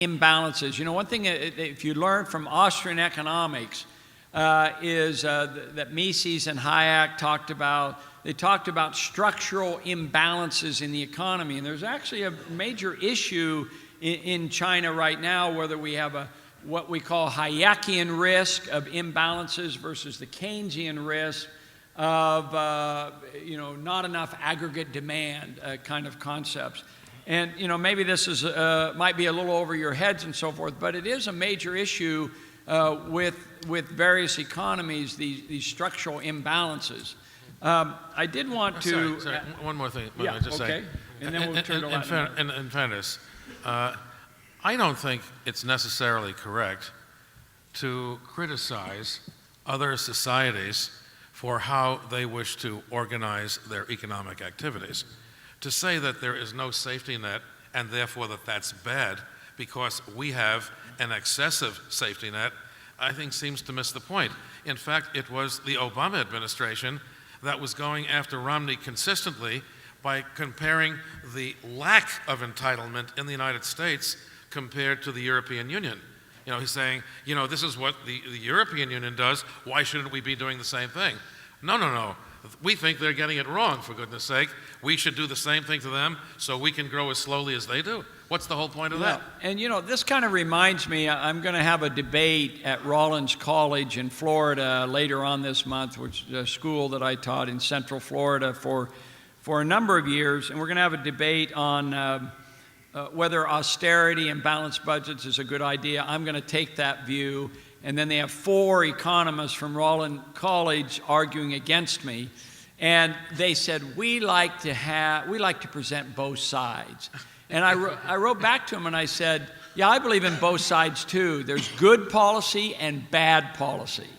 imbalances. You know, one thing, if you learn from Austrian economics, is that Mises and Hayek talked about. They talked about structural imbalances in the economy, and there's actually a major issue in China right now, whether we have what we call Hayekian risk of imbalances versus the Keynesian risk of not enough aggregate demand kind of concepts. And maybe this is might be a little over your heads and so forth, but it is a major issue with various economies, these structural imbalances. I did want to... Sorry. One more thing. Yeah, just okay. say, And then we'll turn to Latin America. in fairness, I don't think it's necessarily correct to criticize other societies for how they wish to organize their economic activities. To say that there is no safety net and therefore that's bad because we have an excessive safety net, I think seems to miss the point. In fact, it was the Obama administration that was going after Romney consistently by comparing the lack of entitlement in the United States compared to the European Union. He's saying, this is what the European Union does, why shouldn't we be doing the same thing? No. We think they're getting it wrong, for goodness sake. We should do the same thing to them so we can grow as slowly as they do. What's the whole point of that? And this kind of reminds me, I'm going to have a debate at Rollins College in Florida later on this month, which is a school that I taught in Central Florida for a number of years, and we're going to have a debate on whether austerity and balanced budgets is a good idea. I'm going to take that view. And then they have 4 economists from Rollins College arguing against me. And they said, we like to present both sides. And I wrote back to them and I said, yeah, I believe in both sides too. There's good policy and bad policy.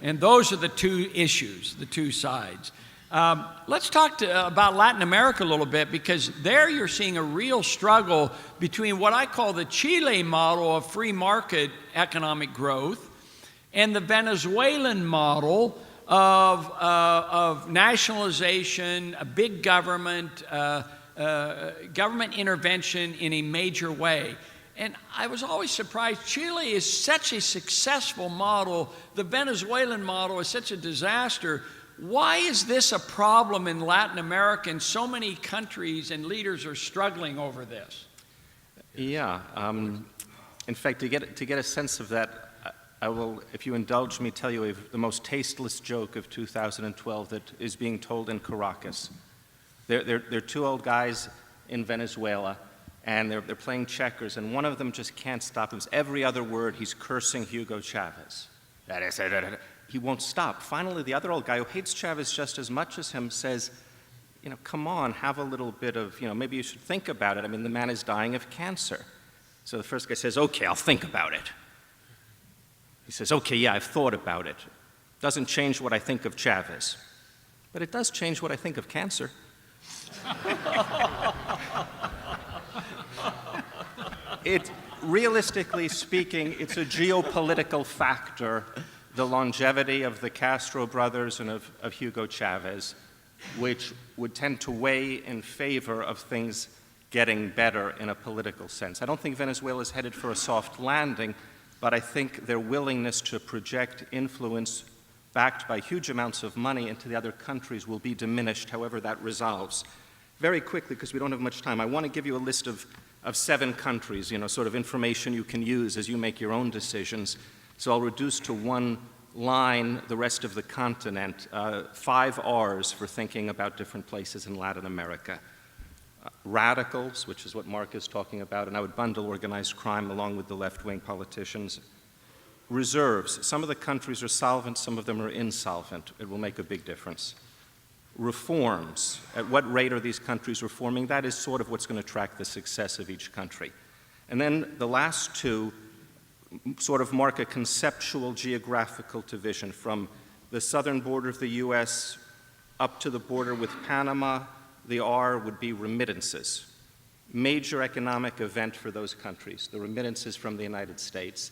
And those are the two issues, the two sides. Let's talk about Latin America a little bit, because there you're seeing a real struggle between what I call the Chile model of free market economic growth and the Venezuelan model of nationalization, a big government, government intervention in a major way. And I was always surprised. Chile is such a successful model. The Venezuelan model is such a disaster. Why is this a problem in Latin America, and so many countries and leaders are struggling over this? Yeah. In fact, to get a sense of that, I will, if you indulge me, tell you the most tasteless joke of 2012 that is being told in Caracas. They're 2 old guys in Venezuela, and they're playing checkers, and one of them just can't stop him. Every other word, he's cursing Hugo Chavez. He won't stop. Finally, the other old guy who hates Chavez just as much as him says, come on, have a little bit of, maybe you should think about it. I mean, the man is dying of cancer. So the first guy says, okay, I'll think about it. He says, okay, yeah, I've thought about it. Doesn't change what I think of Chavez. But it does change what I think of cancer. Realistically speaking, it's a geopolitical factor, the longevity of the Castro brothers and of Hugo Chavez, which would tend to weigh in favor of things getting better in a political sense. I don't think Venezuela is headed for a soft landing, but I think their willingness to project influence backed by huge amounts of money into the other countries will be diminished, however that resolves. Very quickly, because we don't have much time, I want to give you a list of 7 countries, sort of information you can use as you make your own decisions. So I'll reduce to one line the rest of the continent, 5 R's for thinking about different places in Latin America. Radicals, which is what Mark is talking about, and I would bundle organized crime along with the left-wing politicians. Reserves. Some of the countries are solvent, some of them are insolvent. It will make a big difference. Reforms. At what rate are these countries reforming? That is sort of what's going to track the success of each country. And then the last 2 sort of mark a conceptual geographical division from the southern border of the U.S. up to the border with Panama. The R would be remittances. Major economic event for those countries, the remittances from the United States.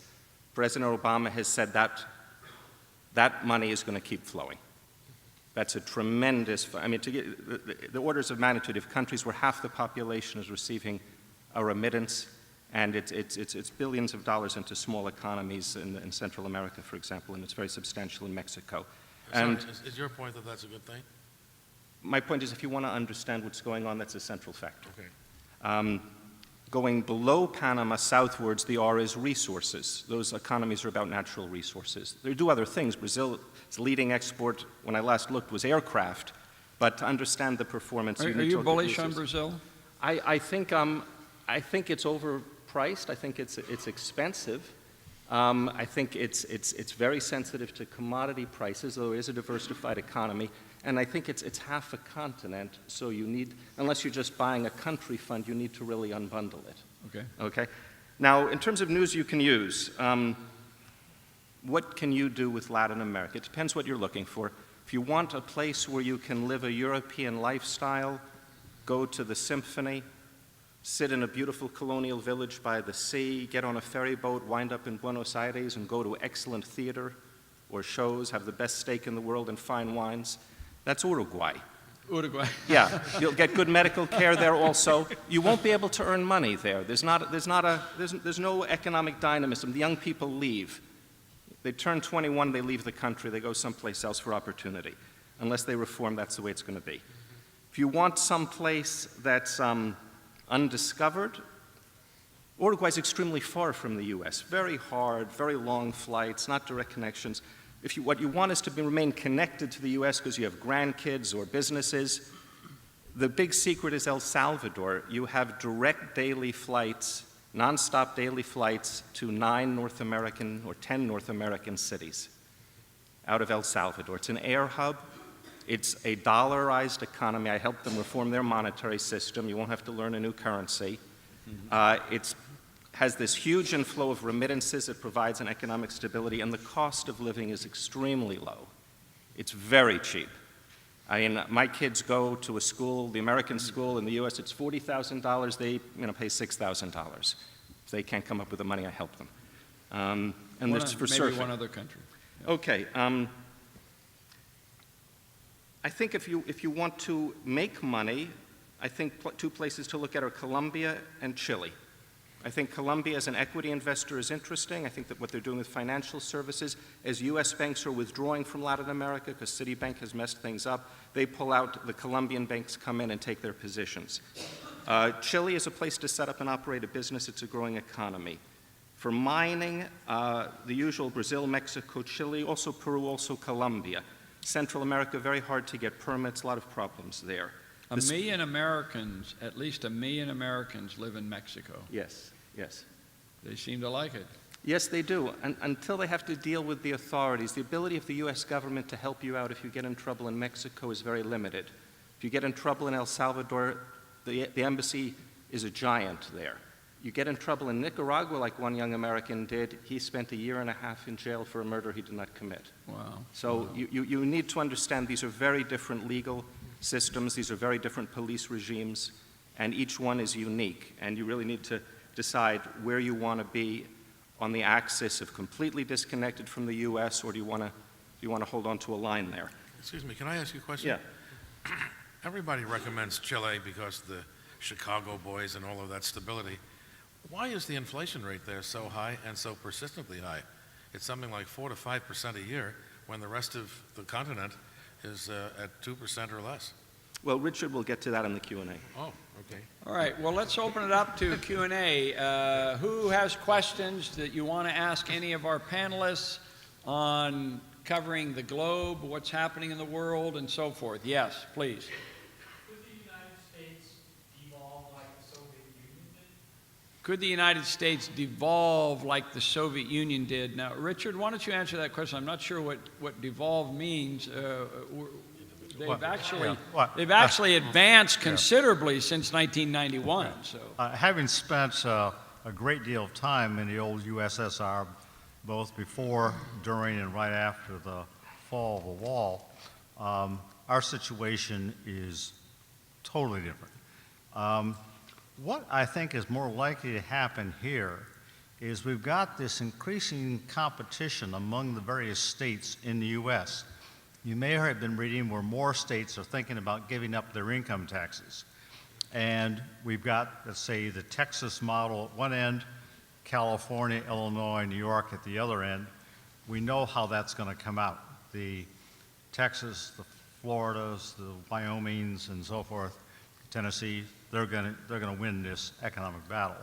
President Obama has said that that money is going to keep flowing. That's a tremendous, to get the orders of magnitude, if countries where half the population is receiving a remittance, And it's billions of dollars into small economies in Central America, for example, and it's very substantial in Mexico. And Sorry, is your point that that's a good thing? my point is, if you want to understand what's going on, that's a central factor. Okay. Going below Panama southwards, the R is resources. Those economies are about natural resources. They do other things. Brazil's leading export, when I last looked, was aircraft. But to understand the performance, Are you bullish on Brazil? I think it's overpriced. I think it's expensive. I think it's very sensitive to commodity prices, though it is a diversified economy. And I think it's half a continent, so you need, unless you're just buying a country fund, you need to really unbundle it. Okay. Okay? Now, in terms of news you can use, what can you do with Latin America? It depends what you're looking for. If you want a place where you can live a European lifestyle, go to the Symphony, sit in a beautiful colonial village by the sea, get on a ferry boat, wind up in Buenos Aires, and go to excellent theater or shows, have the best steak in the world and fine wines. That's Uruguay. Uruguay. Yeah, you'll get good medical care there also. You won't be able to earn money there. There's no economic dynamism. The young people leave. They turn 21, they leave the country, they go someplace else for opportunity. Unless they reform, that's the way it's going to be. If you want someplace that's undiscovered, Uruguay is extremely far from the U.S. Very hard, very long flights, not direct connections. What you want is to remain connected to the U.S. because you have grandkids or businesses. The big secret is El Salvador. You have direct daily flights, nonstop daily flights to 9 North American or 10 North American cities out of El Salvador. It's an air hub. It's a dollarized economy. I helped them reform their monetary system. You won't have to learn a new currency. It has this huge inflow of remittances. It provides an economic stability, and the cost of living is extremely low. It's very cheap. I mean, my kids go to a school, the American school in the U.S., it's $40,000. They pay $6,000. If they can't come up with the money, I help them. And this is for surfing. Maybe one other country. Yeah. Okay. I think if you want to make money, I think two places to look at are Colombia and Chile. I think Colombia as an equity investor is interesting. I think that what they're doing with financial services, as U.S. banks are withdrawing from Latin America because Citibank has messed things up, they pull out, the Colombian banks come in and take their positions. Chile is a place to set up and operate a business. It's a growing economy. For mining, the usual Brazil, Mexico, Chile, also Peru, also Colombia. Central America, very hard to get permits, a lot of problems there. At least 1 million Americans live in Mexico. Yes, yes. They seem to like it. Yes, they do. And until they have to deal with the authorities, the ability of the U.S. government to help you out if you get in trouble in Mexico is very limited. If you get in trouble in El Salvador, the embassy is a giant there. You get in trouble in Nicaragua, like one young American did, he spent 1.5 years in jail for a murder he did not commit. Wow. So Wow. You need to understand these are very different legal systems, these are very different police regimes, and each one is unique. And you really need to decide where you want to be on the axis of completely disconnected from the U.S., or do you want to hold on to a line there? Excuse me, can I ask you a question? Yeah. Everybody recommends Chile because the Chicago boys and all of that stability. Why is the inflation rate there so high and so persistently high? It's something like 4 to 5% a year when the rest of the continent is at 2% or less. Well, Richard will get to that in the Q&A. Oh, okay. All right, well, let's open it up to Q&A. Who has questions that you want to ask any of our panelists on covering the globe, what's happening in the world, and so forth? Yes, please. Could the United States devolve like the Soviet Union did? Now, Richard, why don't you answer that question? I'm not sure what devolve means. They've actually advanced considerably since 1991. So, having spent a great deal of time in the old USSR, both before, during, and right after the fall of the wall, our situation is totally different. What I think is more likely to happen here is we've got this increasing competition among the various states in the U.S. You may have been reading where more states are thinking about giving up their income taxes. And we've got, let's say, the Texas model at one end, California, Illinois, New York at the other end. We know how that's going to come out. The Texas, the Floridas, the Wyomings, and so forth, Tennessee, they're going to win this economic battle.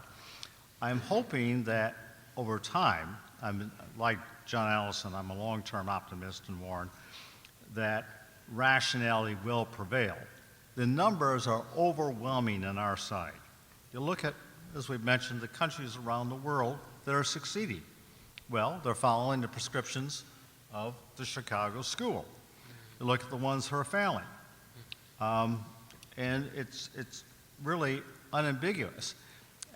I'm hoping that over time, I'm like John Allison, I'm a long-term optimist, and Warren, that rationality will prevail. The numbers are overwhelming on our side. You look at, as we've mentioned, the countries around the world that are succeeding. Well, they're following the prescriptions of the Chicago school. You look at the ones who are failing. And it's really unambiguous.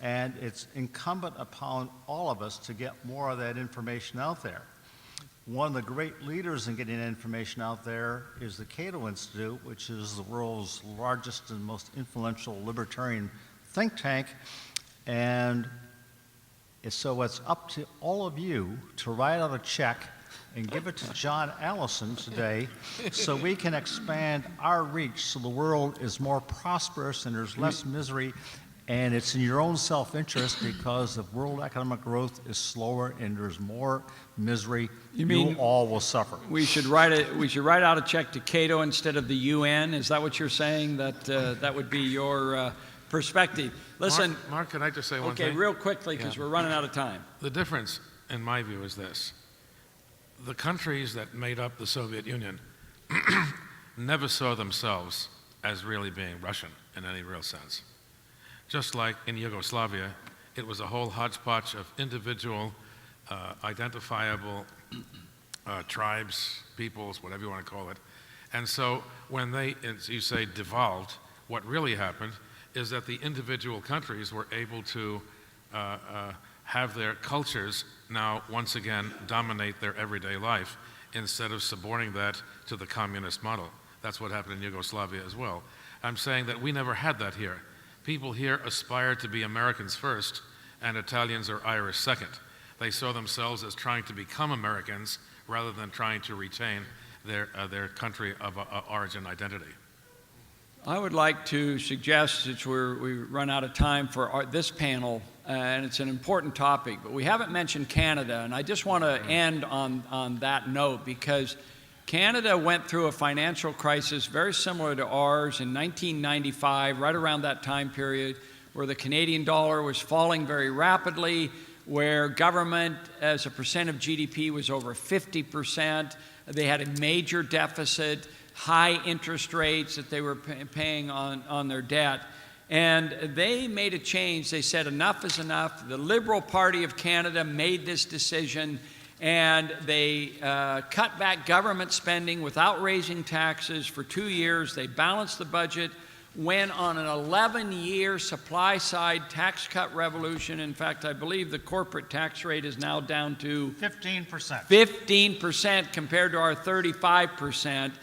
And it's incumbent upon all of us to get more of that information out there. One of the great leaders in getting information out there is the Cato Institute, which is the world's largest and most influential libertarian think tank. And so it's up to all of you to write out a check and give it to John Allison today so we can expand our reach so the world is more prosperous and there's less misery. And it's in your own self-interest because if world economic growth is slower and there's more misery, you all will suffer. We should write out a check to Cato instead of the UN. Is that what you're saying? That would be your perspective. Listen, Mark, can I just say one thing? Okay, real quickly, because we're running out of time. The difference, in my view, is this. The countries that made up the Soviet Union never saw themselves as really being Russian in any real sense. Just like in Yugoslavia, it was a whole hodgepodge of individual, identifiable tribes, peoples, whatever you want to call it. And so when they, as you say, devolved, what really happened is that the individual countries were able to have their cultures now once again dominate their everyday life instead of subordinating that to the communist model. That's what happened in Yugoslavia as well. I'm saying that we never had that here. People here aspire to be Americans first and Italians or Irish second. They saw themselves as trying to become Americans rather than trying to retain their country of origin identity. I would like to suggest, since we run out of time for this panel, and it's an important topic, but we haven't mentioned Canada, and I just want to end on that note because Canada went through a financial crisis very similar to ours in 1995, right around that time period, where the Canadian dollar was falling very rapidly, where government as a percent of GDP was over 50%. They had a major deficit, high interest rates that they were paying on their debt. And they made a change. They said enough is enough. The Liberal Party of Canada made this decision, and they cut back government spending without raising taxes for 2 years. They balanced the budget, went on an 11-year supply-side tax cut revolution. In fact, I believe the corporate tax rate is now down to 15%. 15% compared to our 35%.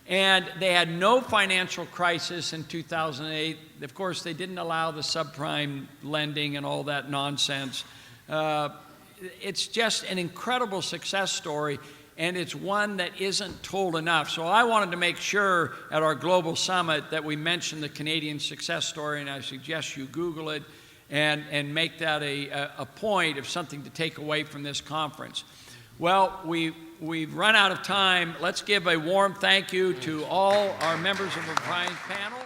And they had no financial crisis in 2008. Of course, they didn't allow the subprime lending and all that nonsense. It's just an incredible success story, and it's one that isn't told enough. So I wanted to make sure at our global summit that we mention the Canadian success story, and I suggest you Google it and make that a point of something to take away from this conference. Well, we've run out of time. Let's give a warm thank you to all our members of our panel.